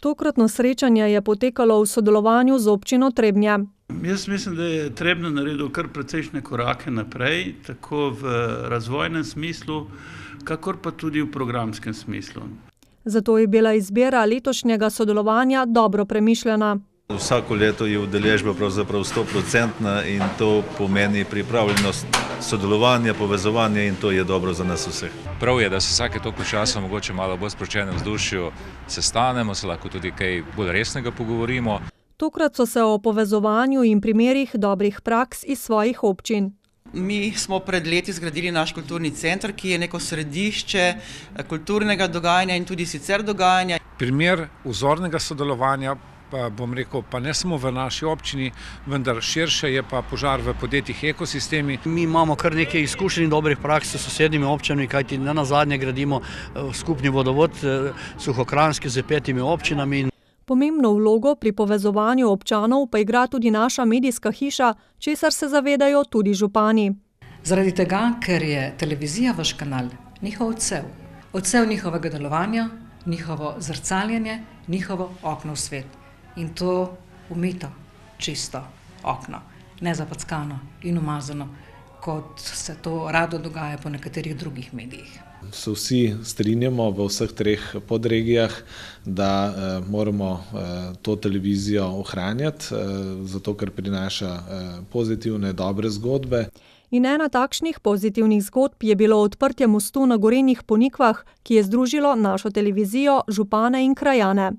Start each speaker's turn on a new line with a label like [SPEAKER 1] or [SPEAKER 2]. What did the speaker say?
[SPEAKER 1] Tokratno srečanje je potekalo v sodelovanju z občino Trebnje.
[SPEAKER 2] Jaz mislim, da je Trebnje naredil kar precejšnje korake naprej, tako v razvojnem smislu, kakor pa tudi v programskem smislu.
[SPEAKER 1] Zato je bila izbira letošnjega sodelovanja dobro premišljena.
[SPEAKER 3] Vsako leto je udeležba pravzaprav 100% in to pomeni pripravljenost sodelovanja, povezovanja in to je dobro za nas vseh.
[SPEAKER 4] Prav je, da se vsake toliko časa mogoče malo bolj sproščenem vzdušju sestanemo, se lahko tudi kaj bolj resnega pogovorimo.
[SPEAKER 1] Tokrat so se o povezovanju in primerih dobrih praks iz svojih občin.
[SPEAKER 5] Mi smo pred leti zgradili naš kulturni center, ki je neko središče kulturnega dogajanja in tudi sicer dogajanja.
[SPEAKER 6] Primer vzornega sodelovanja, bom rekel, pa ne samo v naši občini, vendar širše je pa požar v podjetjih Ekosistemi.
[SPEAKER 7] Mi imamo kar nekaj izkušenj in dobrih praks s sosednjimi občinami, kajti nenazadnje gradimo skupni vodovod Suhokranjski z 5 občinami.
[SPEAKER 1] Pomembno vlogo pri povezovanju občanov pa igra tudi naša medijska hiša, česar se zavedajo tudi župani.
[SPEAKER 8] Zaradi tega, ker je televizija vaš kanal, njihov odsev njihovega delovanja, njihovo zrcaljenje, njihovo okno v svet. In to umito, čisto okno, ne zapackano in umazano, kot se to rado dogaja po nekaterih drugih medijih.
[SPEAKER 9] Se vsi strinjamo v vseh 3 podregijah, da moramo to televizijo ohranjati, zato ker prinaša pozitivne, dobre zgodbe.
[SPEAKER 1] In ena takšnih pozitivnih zgodb je bilo odprtje mostu na Gorenjih Ponikvah, ki je združilo našo televizijo, župane in krajane.